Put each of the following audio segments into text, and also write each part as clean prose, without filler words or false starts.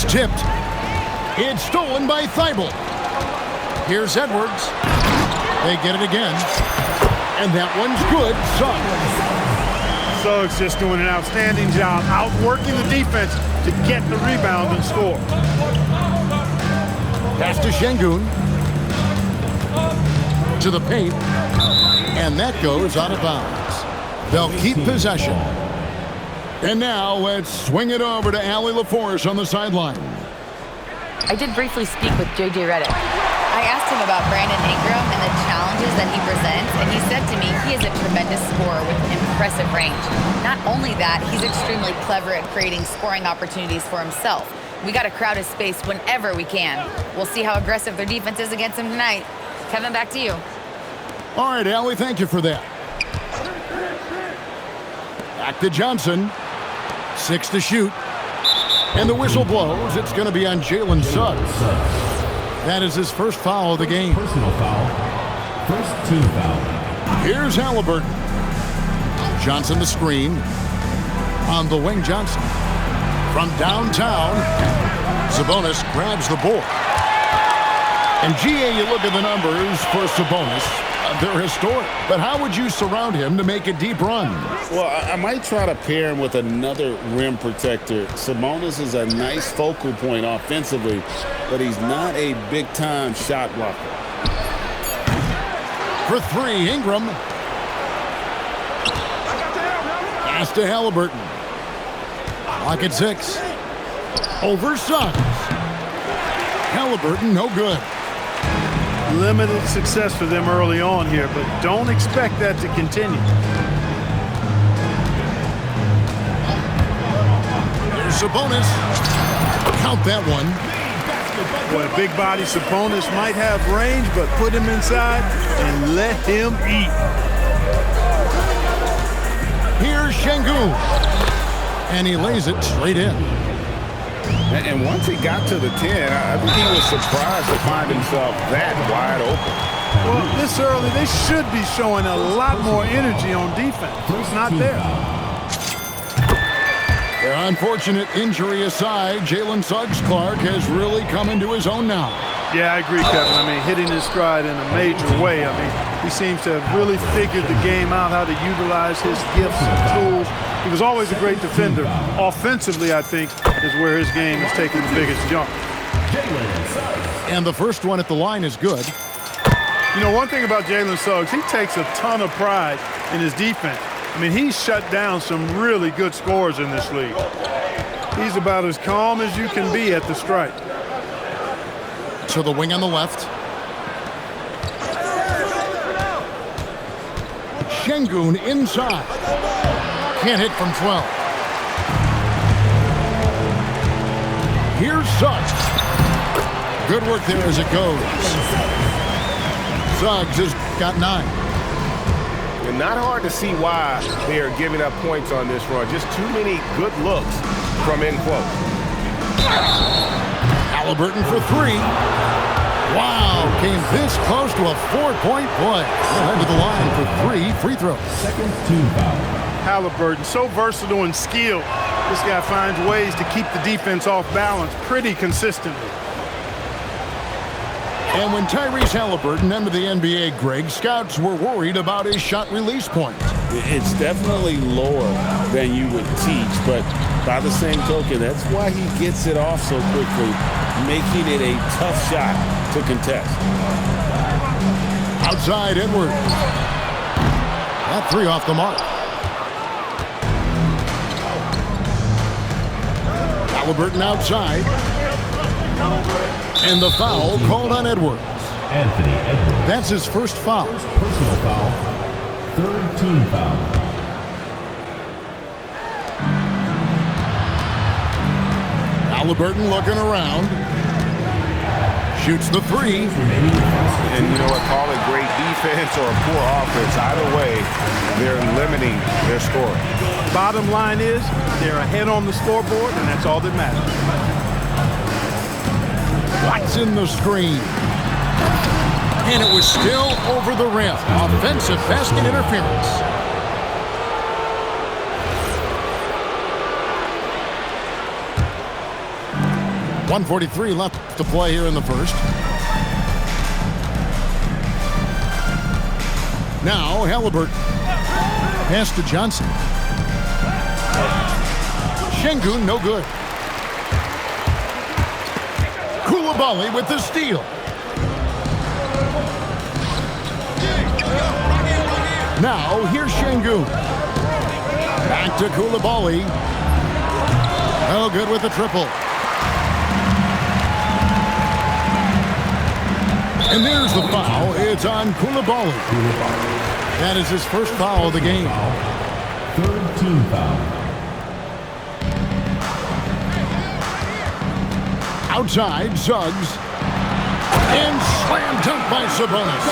tipped. It's stolen by Thibault. Here's Edwards. They get it again. And that one's good. Suggs just doing an outstanding job outworking the defense to get the rebound and score. Pass to Şengün. To the paint. And that goes out of bounds. They'll keep possession. And now let's swing it over to Allie LaForce on the sideline. I did briefly speak with J.J. Redick. I asked him about Brandon Ingram and the challenges that he presents, and he said to me he is a tremendous scorer with impressive range. Not only that, he's extremely clever at creating scoring opportunities for himself. We got to crowd his space whenever we can. We'll see how aggressive their defense is against him tonight. Kevin, back to you. All right, Allie, thank you for that. Back to Johnson. 6 to shoot. And the whistle blows. It's going to be on Jalen Suggs. That is his first foul of the game. Personal foul. First team foul. Here's Halliburton. Johnson the screen. On the wing, Johnson. From downtown, Sabonis grabs the board. And GA, you look at the numbers for Sabonis. They're historic. But how would you surround him to make a deep run? Well, I might try to pair him with another rim protector. Sabonis is a nice focal point offensively, but he's not a big-time shot blocker. For 3, Ingram. Pass to Halliburton. Lock at 6. Over Suggs. Halliburton, no good. Limited success for them early on here, but don't expect that to continue. There's Sabonis. Count that one. Boy, big body Sabonis might have range, but put him inside and let him eat. Here's Şengün. And he lays it straight in. And once he got to the 10, I think he was surprised to find himself that wide open. Well, this early, they should be showing a lot more energy on defense. It's not there. Their unfortunate injury aside, Jalen Suggs Clark has really come into his own now. Yeah, I agree, Kevin. I mean, hitting his stride in a major way. I mean, he seems to have really figured the game out, how to utilize his gifts and tools. He was always a great defender. Offensively, I think, is where his game is taking the biggest jump. And the first one at the line is good. You know, one thing about Jalen Suggs, he takes a ton of pride in his defense. I mean, he's shut down some really good scorers in this league. He's about as calm as you can be at the strike. To the wing on the left. Şengün inside. Can't hit from 12. Here's Suggs. Good work there as it goes. Suggs has got 9. And not hard to see why they are giving up points on this run. Just too many good looks from in close. Halliburton for 3. Wow, came this close to a 4-point play. He'll head to the line for 3 free throws. Second team foul. Halliburton, so versatile and skilled. This guy finds ways to keep the defense off balance pretty consistently. And when Tyrese Halliburton entered the NBA, Greg, scouts were worried about his shot release point. It's definitely lower than you would teach, but by the same token, that's why he gets it off so quickly, making it a tough shot to contest. Outside Edwards. That 3 off the mark. Halliburton outside. And the foul called on Edwards. Anthony Edwards. That's his first foul. Personal foul. Third team foul. Halliburton looking around. Shoots the 3. And you know what, call it great defense or poor offense. Either way, they're limiting their scoring. Bottom line is they're ahead on the scoreboard, and that's all that matters. Watson the screen. And it was still over the rim. Offensive basket interference. 1:43 left to play here in the first. Now Halliburton. Pass to Johnson. Şengün, no good. Koulibaly with the steal. Now here's Şengün. Back to Koulibaly. No good with the triple. And there's the foul. It's on Koulibaly. That is his first foul of the game. Third team foul. Outside, Suggs. And slam dunk by Sabonis.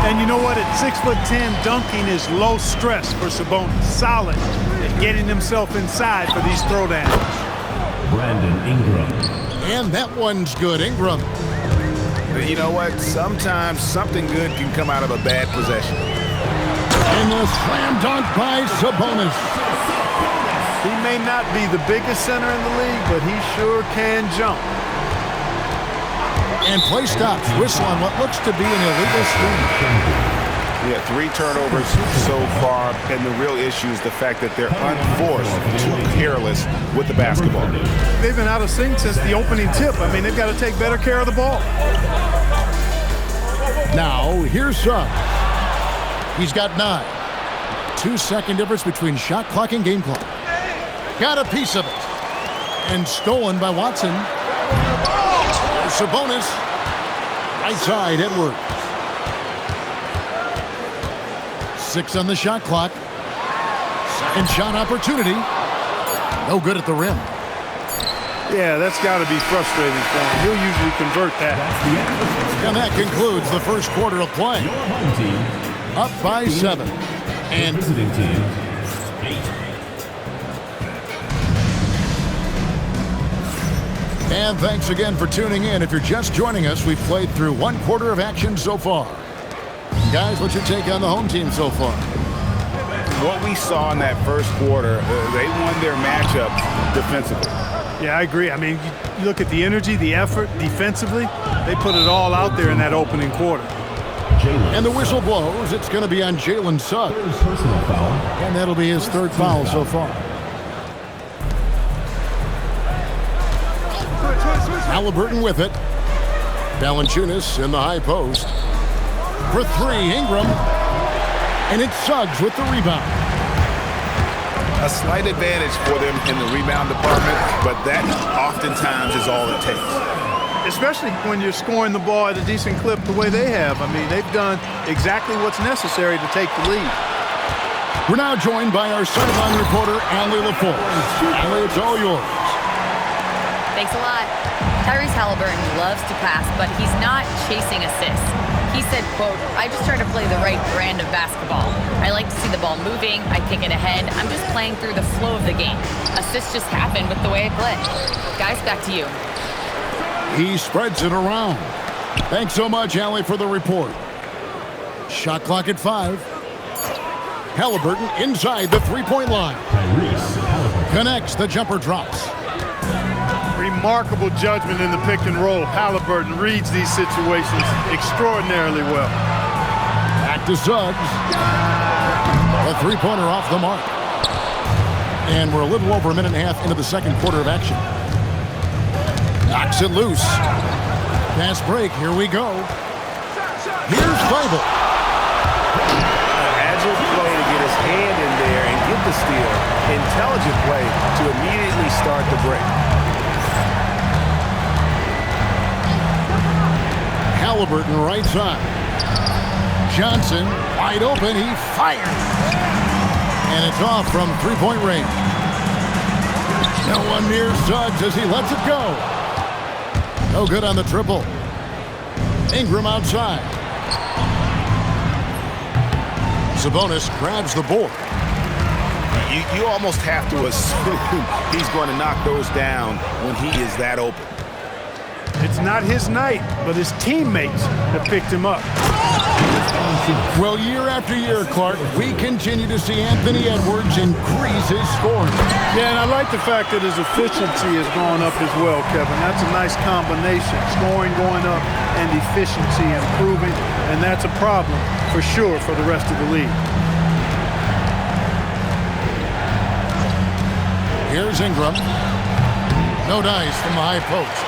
And you know what? At 6'10", dunking is low stress for Sabonis. Solid at getting himself inside for these throwdowns. Brandon Ingram. And that one's good. Ingram. You know what? Sometimes something good can come out of a bad possession. And the slam dunk by Sabonis. He may not be the biggest center in the league, but he sure can jump. And play stops. Whistle on what looks to be an illegal swing. Yeah, 3 turnovers so far, and the real issue is the fact that they're unforced, too careless with the basketball. They've been out of sync since the opening tip. I mean, they've got to take better care of the ball. Now, here's Suggs. He's got 9. 2-second difference between shot clock and game clock. Got a piece of it. And stolen by Watson. Sabonis. Right side, Edwards. 6 on the shot clock. Second shot opportunity. No good at the rim. Yeah, that's got to be frustrating for him. He'll usually convert that. And that concludes the first quarter of play. Your home team. Up by 7. And Visiting team. 8. And thanks again for tuning in. If you're just joining us, we've played through 1 quarter of action so far. Guys, what's your take on the home team so far? What we saw in that first quarter, they won their matchup defensively. Yeah, I agree. I mean, you look at the energy, the effort defensively, they put it all out there in that opening quarter. And the whistle blows. It's going to be on Jalen Suggs. Personal foul. And that'll be his 3rd foul so far. Halliburton with it. Valanciunas in the high post. For 3, Ingram. And it's Suggs with the rebound. A slight advantage for them in the rebound department, but that oftentimes is all it takes. Especially when you're scoring the ball at a decent clip the way they have. I mean, they've done exactly what's necessary to take the lead. We're now joined by our sideline reporter, Allie LaForce. Allie, it's all yours. Thanks a lot. Tyrese Halliburton loves to pass, but he's not chasing assists. He said, quote, "I just try to play the right brand of basketball. I like to see the ball moving. I kick it ahead. I'm just playing through the flow of the game. Assists just happen with the way I play." Guys, back to you. He spreads it around. Thanks so much, Allie, for the report. Shot clock at 5. Halliburton inside the 3-point line. Tyrese Halliburton. Connects, the jumper drops. Remarkable judgment in the pick and roll. Halliburton reads these situations extraordinarily well. Back to Suggs. The 3-pointer off the mark. And we're a little over a minute and a half into the second quarter of action. Knocks it loose. Fast break, here we go. Here's Bible. Agile play to get his hand in there and get the steal. Intelligent play to immediately start the break. Halliburton right side. Johnson wide open. He fires. And it's off from 3-point range. No one near Suggs as he lets it go. No good on the triple. Ingram outside. Sabonis grabs the board. You almost have to assume he's going to knock those down when he is that open. It's not his night, but his teammates have picked him up. Well, year after year, Clark, we continue to see Anthony Edwards increase his scoring. Yeah, and I like the fact that his efficiency has gone up as well, Kevin. That's a nice combination. Scoring going up and efficiency improving, and that's a problem for sure for the rest of the league. Here's Ingram. No dice from the high post.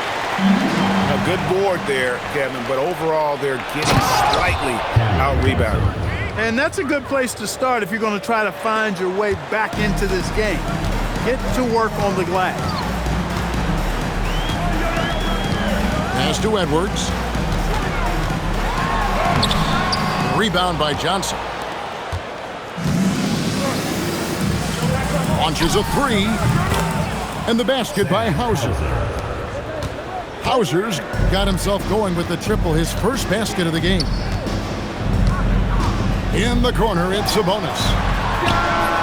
A good board there, Kevin, but overall they're getting slightly out-rebounded. And that's a good place to start if you're going to try to find your way back into this game. Get to work on the glass. Pass to Edwards. Rebound by Johnson. Launches a three. And the basket by Hauser. Hauser's got himself going with the triple, his first basket of the game. In the corner, it's Sabonis.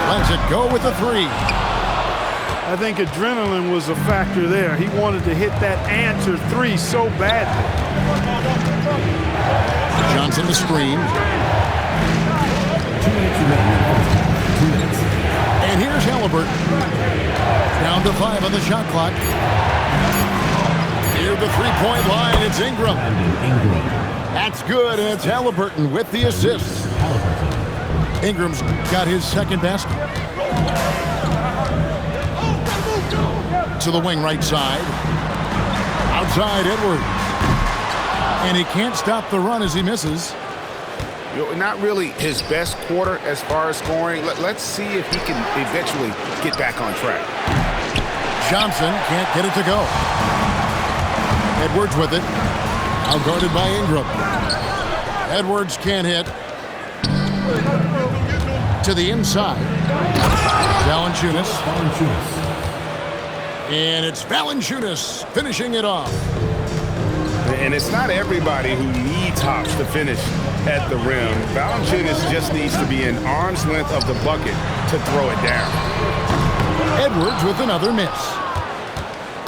Lets it go with the three. I think adrenaline was a factor there. He wanted to hit that answer three so badly. Johnson the screen. 2 minutes remaining. 2 minutes. And here's Halliburton. Down to 5 on the shot clock. Near the three-point line, it's Ingram. That's good, and it's Halliburton with the assist. Ingram's got his second basket. To the wing right side. Outside Edwards. And he can't stop the run as he misses. You know, not really his best quarter as far as scoring. Let's see if he can eventually get back on track. Johnson can't get it to go. Edwards with it. Outguarded by Ingram. Edwards can't hit. To the inside. Valanciunas. And it's Valanciunas finishing it off. And it's not everybody who needs hops to finish at the rim. Valanciunas just needs to be an arm's length of the bucket to throw it down. Edwards with another miss.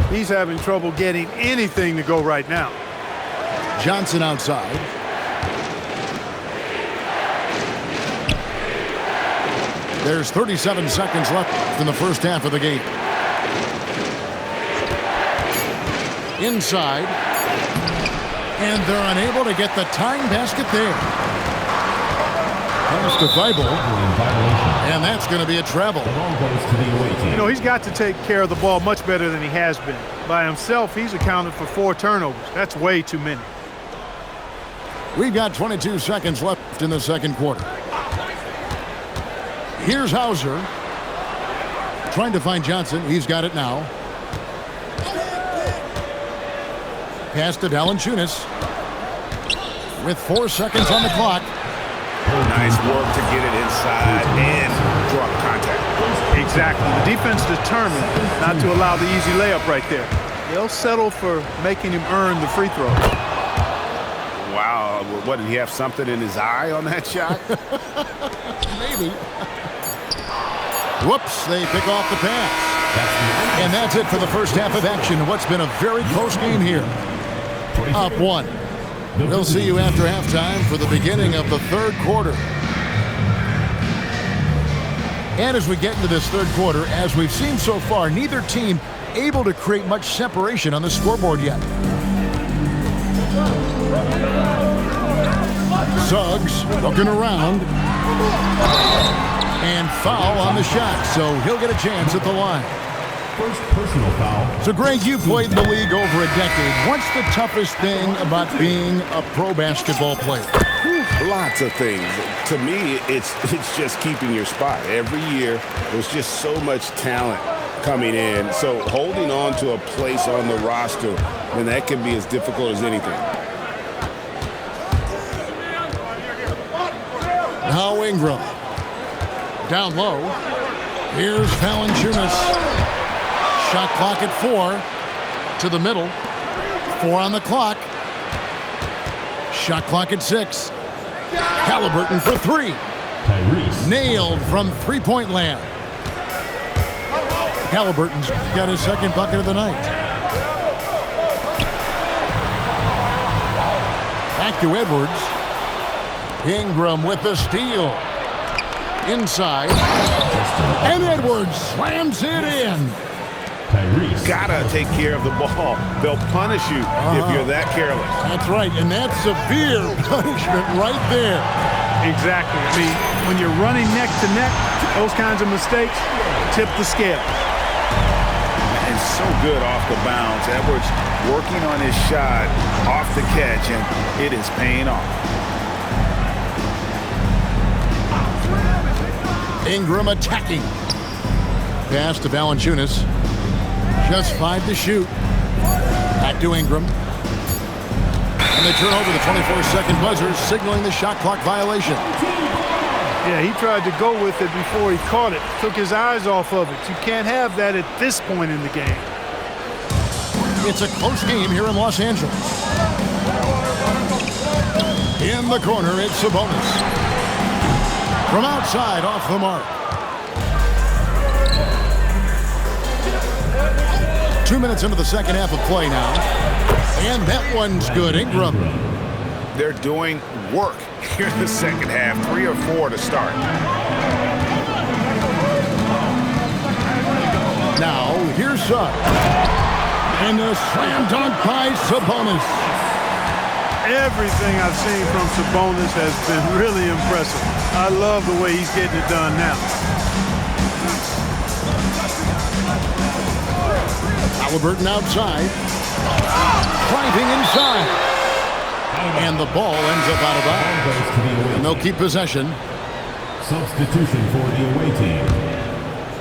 He's having trouble getting anything to go right now. Johnson outside. There's 37 seconds left in the first half of the game. Inside. And they're unable to get the tying basket there. Pass to Thibault. And that's going to be a travel. You know, he's got to take care of the ball much better than he has been. By himself, he's accounted for 4 turnovers. That's way too many. We've got 22 seconds left in the second quarter. Here's Hauser. Trying to find Johnson. He's got it now. Pass to Valanciunas. With 4 seconds on the clock. Nice work to get it inside and draw contact. Exactly. The defense determined not to allow the easy layup right there. They'll settle for making him earn the free throw. Wow. What, did he have something in his eye on that shot? Maybe. Whoops, they pick off the pass. And that's it for the first half of action. What's been a very close game here. Up 1. We'll see you after halftime for the beginning of the third quarter. And as we get into this third quarter, as we've seen so far, neither team able to create much separation on the scoreboard yet. Suggs looking around. And foul on the shot, so he'll get a chance at the line. First personal foul. So, Greg, you played in the league over a decade. What's the toughest thing about being a pro basketball player? Lots of things. To me, it's just keeping your spot. Every year, there's just so much talent coming in. So holding on to a place on the roster, then that can be as difficult as anything. Now Ingram. Down low. Here's Valanciunas. Shot clock at 4. To the middle. 4 on the clock. Shot clock at 6. Halliburton for 3. Tyrese. Nailed from three-point land. Halliburton's got his second bucket of the night. Back to Edwards. Ingram with the steal. Inside. And Edwards slams it in. Gotta take care of the ball. They'll punish you if you're that careless. That's right, and that's severe punishment right there. Exactly. I mean, when you're running neck to neck, those kinds of mistakes tip the scale. And so good off the bounce. Edwards working on his shot off the catch, and it is paying off. Ingram attacking. Pass to Valanciunas. Just 5 to shoot. Back to Ingram. And they turn over the 24-second buzzer, signaling the shot clock violation. Yeah, he tried to go with it before he caught it. Took his eyes off of it. You can't have that at this point in the game. It's a close game here in Los Angeles. In the corner, it's Sabonis. From outside, off the mark. 2 minutes into the second half of play now. And that one's good. Ingram. They're doing work here in the second half. 3 or 4 to start. Now, here's Suggs. And a slam dunk by Sabonis. Everything I've seen from Sabonis has been really impressive. I love the way he's getting it done now. Halliburton outside. Driving inside. And the ball ends up out of bounds. And they'll keep possession. Substitution for the away team.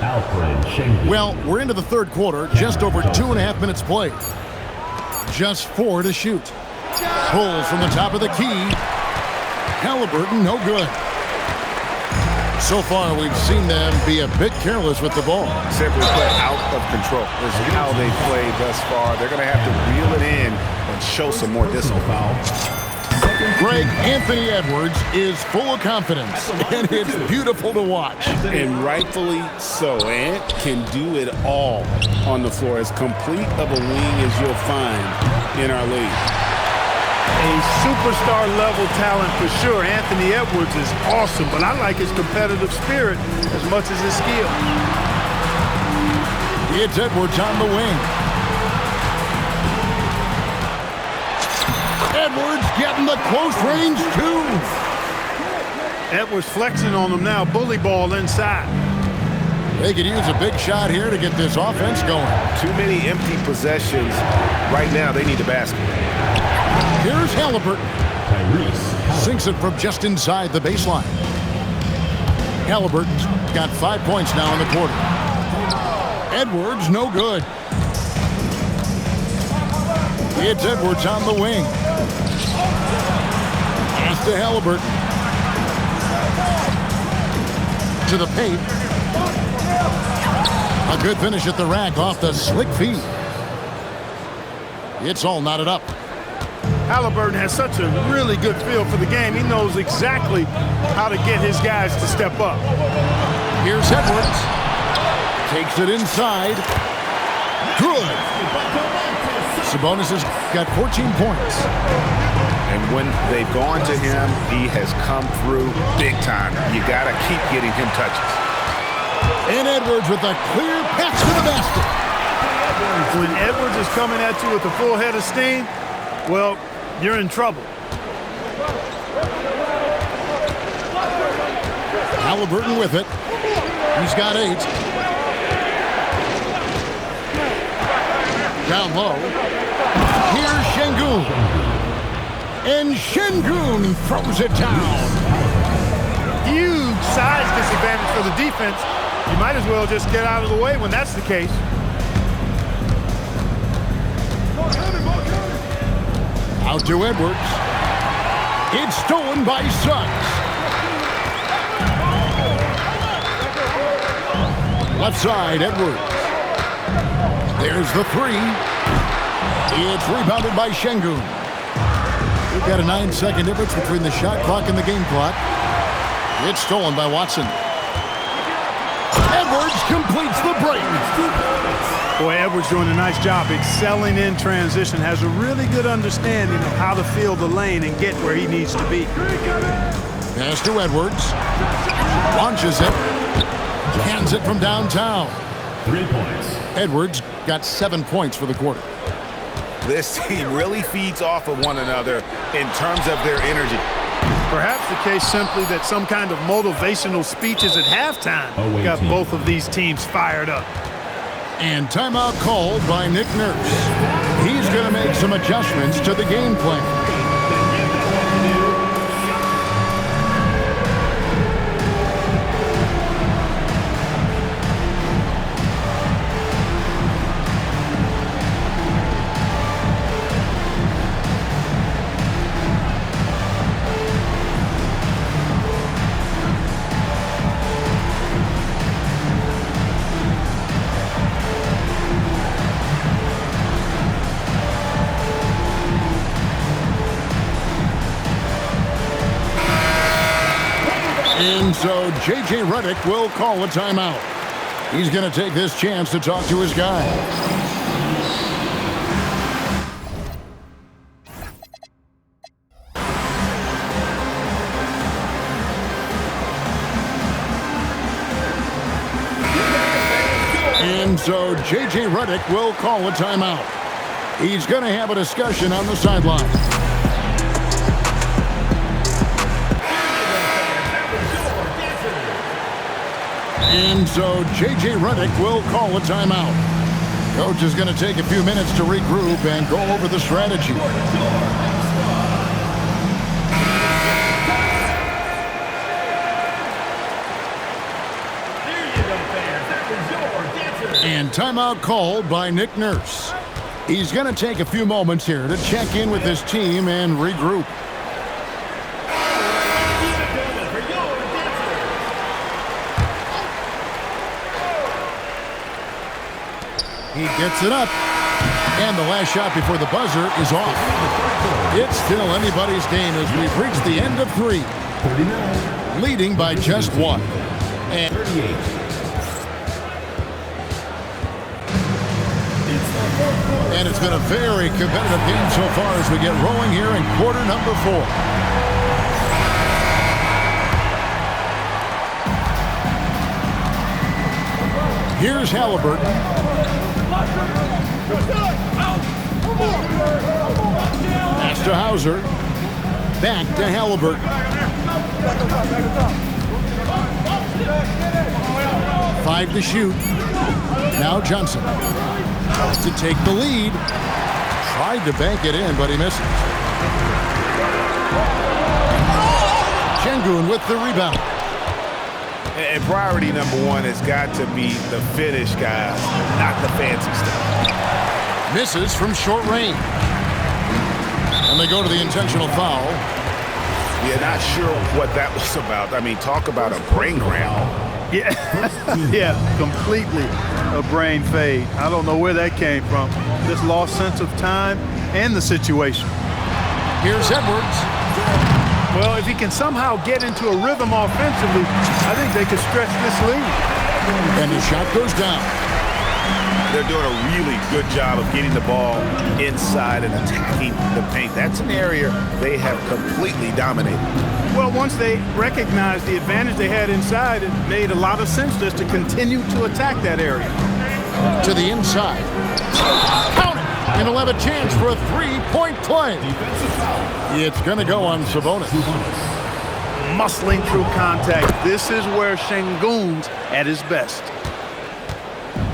Alfred Schengen. Well, we're into the third quarter. Just over 2.5 minutes played. Just 4 to shoot. Pulls from the top of the key. Halliburton, no good. So far, we've seen them be a bit careless with the ball. Simply put, out of control. This is how they played thus far. They're going to have to reel it in and show some more discipline. Greg, Anthony Edwards is full of confidence, and it's beautiful to watch. And rightfully so. Ant can do it all on the floor. As complete of a wing as you'll find in our league. A superstar level talent for sure. Anthony Edwards is awesome, but I like his competitive spirit as much as his skill. It's Edwards on the wing. Edwards getting the close range two. Edwards flexing on them now. Bully ball inside. They could use a big shot here to get this offense going. Too many empty possessions. Right now, they need a basket. Here's Halliburton. Sinks it from just inside the baseline. Halliburton's got 5 points now in the quarter. Edwards, no good. It's Edwards on the wing. Pass to Halliburton. To the paint. A good finish at the rack off the slick feet. It's all knotted up. Halliburton has such a really good feel for the game. He knows exactly how to get his guys to step up. Here's Edwards. Takes it inside. Good. Sabonis has got 14 points. And when they've gone to him, he has come through big time. You got to keep getting him touches. And Edwards with a clear pass to the basket. When Edwards is coming at you with a full head of steam, well, you're in trouble. Halliburton with it. He's got 8. Down low. Here's Şengün. And Şengün throws it down. Huge size disadvantage for the defense. You might as well just get out of the way when that's the case. Out to Edwards. It's stolen by Suggs. Left side, Edwards. There's the 3. It's rebounded by Şengün. We've got a 9-second difference between the shot clock and the game clock. It's stolen by Watson. Edwards completes the break. Boy, Edwards doing a nice job excelling in transition. Has a really good understanding of how to fill the lane and get where he needs to be. Pass to Edwards. Launches it. Hands it from downtown. 3 points. Edwards got 7 points for the quarter. This team really feeds off of one another in terms of their energy. Perhaps the case simply that some kind of motivational speeches at halftime got both of these teams fired up. And timeout called by Nick Nurse. He's going to make some adjustments to the game plan. And so J.J. Redick will call a timeout. He's going to take this chance to talk to his guy. And so J.J. Redick will call a timeout. He's going to have a discussion on the sideline. And so J.J. Redick will call a timeout. Coach is going to take a few minutes to regroup and go over the strategy. And timeout called by Nick Nurse. He's going to take a few moments here to check in with his team and regroup. He gets it up. And the last shot before the buzzer is off. It's still anybody's game as we've reached the end of 3. 39. Leading by just 1. And 38. And it's been a very competitive game so far as we get rolling here in quarter number 4. Here's Halliburton. Pass to Hauser. Back to Halliburton. 5 to shoot. Now Johnson to take the lead. Tried to bank it in, but he misses. Şengün with the rebound. And priority number 1 has got to be the finish, guys, not the fancy stuff. Misses from short range. And they go to the intentional foul. Yeah, not sure what that was about. I mean, talk about a brain cramp. Yeah, yeah, completely a brain fade. I don't know where that came from. This lost sense of time and the situation. Here's Edwards. Well, if he can somehow get into a rhythm offensively, I think they could stretch this lead. And the shot goes down. They're doing a really good job of getting the ball inside and attacking the paint. That's an area they have completely dominated. Well, once they recognized the advantage they had inside, it made a lot of sense just to continue to attack that area. To the inside. Count it! And he'll have a chance for a 3-point play. It's going to go on Sabonis. Muscling through contact. This is where Şengün's at his best.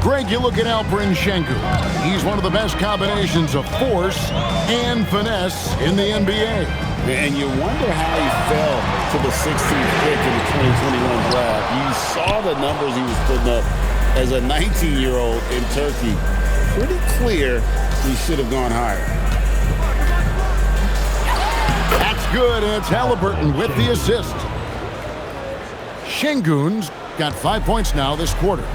Greg, you look at Alperen Şengün. He's one of the best combinations of force and finesse in the NBA. And you wonder how he fell to the 16th pick in the 2021 draft. You saw the numbers he was putting up as a 19-year-old in Turkey. Pretty clear he should have gone higher. That's good, and it's Halliburton with the assist. Şengün's got 5 points now this quarter.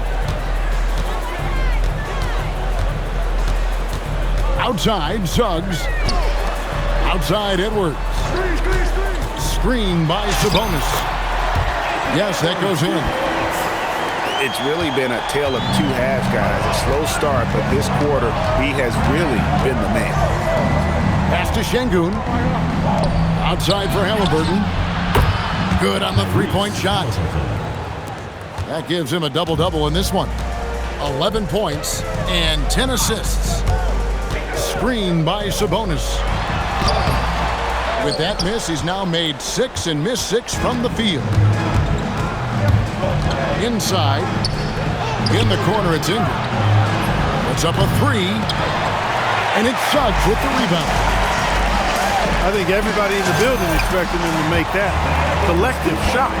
Outside, Suggs. Outside, Edwards. Screen by Sabonis. Yes, that goes in. It's really been a tale of 2 halves, guys. A slow start, but this quarter, he has really been the man. Pass to Şengün. Outside for Halliburton. Good on the three-point shot. That gives him a double-double in this one. 11 points and 10 assists. Screen by Sabonis. With that miss, he's now made 6 and missed 6 from the field. Inside. In the corner, it's Ingram. Puts up a 3. And it's Suggs with the rebound. I think everybody in the building expected him to make that collective shot.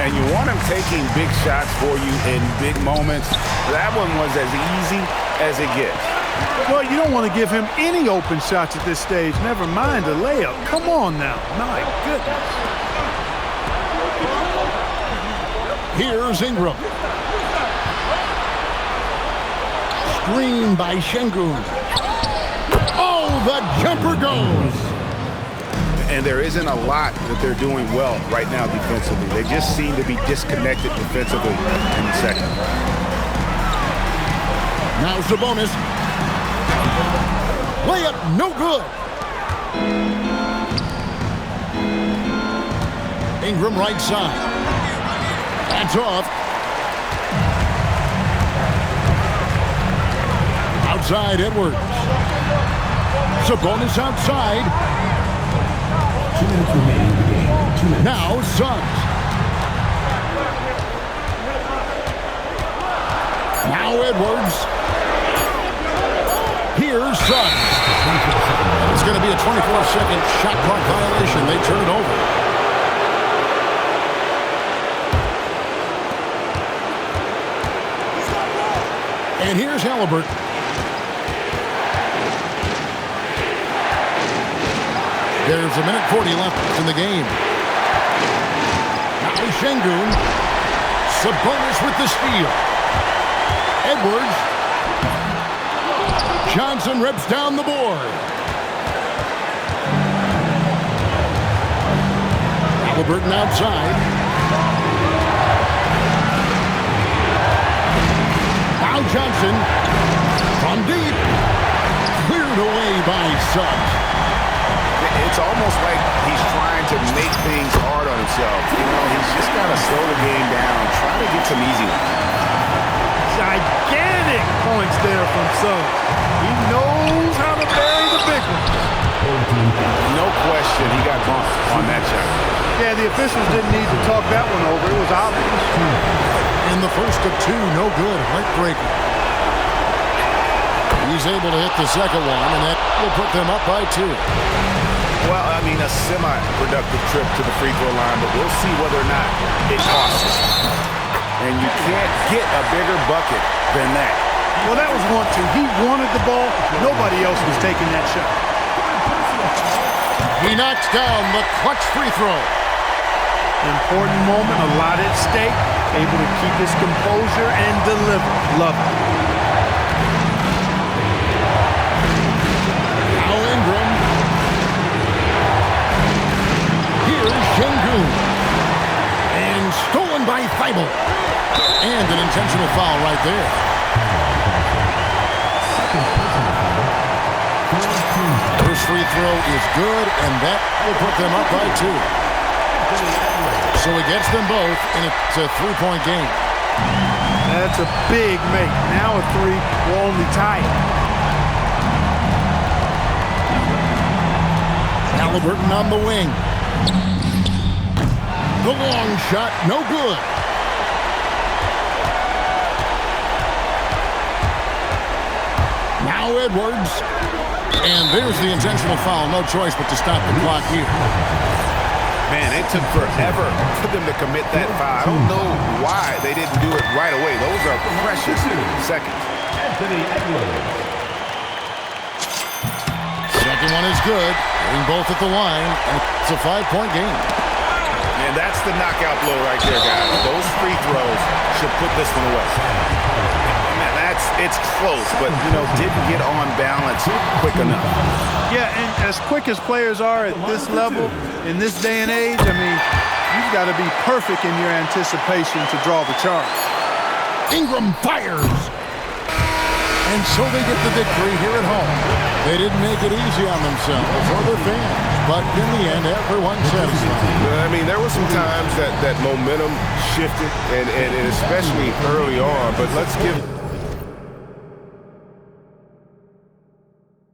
And you want him taking big shots for you in big moments. That one was as easy as it gets. Well, you don't want to give him any open shots at this stage. Never mind a layup. Come on now. My goodness. Here's Ingram. Screen by Şengün. Oh, the jumper goes. And there isn't a lot that they're doing well right now defensively. They just seem to be disconnected defensively in the second. Now Sabonis. Layup, no good. Ingram right side. That's off. Outside Edwards. Sabonis outside. 2 minutes remaining in the game. 2 minutes. Now Suggs. Now Edwards. Here's Suggs. It's going to be a 24-second shot clock violation. They turn it over. And here's Halliburton. There's a minute 40 left in the game. Now Şengün. Sabonis with the steal. Edwards. Johnson rips down the board. Halliburton outside. Now Johnson from deep. Cleared away by Suggs. It's almost like he's trying to make things hard on himself. You know, he's just got to slow the game down, try to get some easy ones. Gigantic points there from Suggs. He knows how to bury the big ones. No question he got bumped on that shot. Yeah, the officials didn't need to talk that one over. It was obvious. In the first of 2, no good. Heartbreaker. He's able to hit the second one, and that will put them up by 2. Well, I mean, a semi-productive trip to the free throw line, but we'll see whether or not it costs us. And you can't get a bigger bucket than that. Well, that was 1-2. He wanted the ball. Nobody else was taking that shot. He knocks down the clutch free throw. Important moment, a lot at stake. Able to keep his composure and deliver. Love it. Now Ingram. Here's Şengün. And stolen by Thibault. And an intentional foul right there. First free throw is good, and that will put them up by 2. So he gets them both, and it's a 3-point game. That's a big make. Now a 3 will only tie it. Halliburton on the wing. The long shot, no good. Now Edwards. And there's the intentional foul. No choice but to stop the clock here. Man, it took forever for them to commit that foul. I don't know why they didn't do it right away. Those are precious seconds. Second one is good. Hitting both at the line. And it's a 5-point game. And that's the knockout blow right there, guys. Those free throws should put this one away. Man, it's close, but, you know, didn't get on balance quick enough. Yeah, and as quick as players are at this level, in this day and age, I mean, you've got to be perfect in your anticipation to draw the charge. Ingram fires. And so they get the victory here at home. The They didn't make it easy on themselves or their fans, but in the end, everyone's satisfied. I mean, there were some times that momentum shifted, and especially early on, but let's give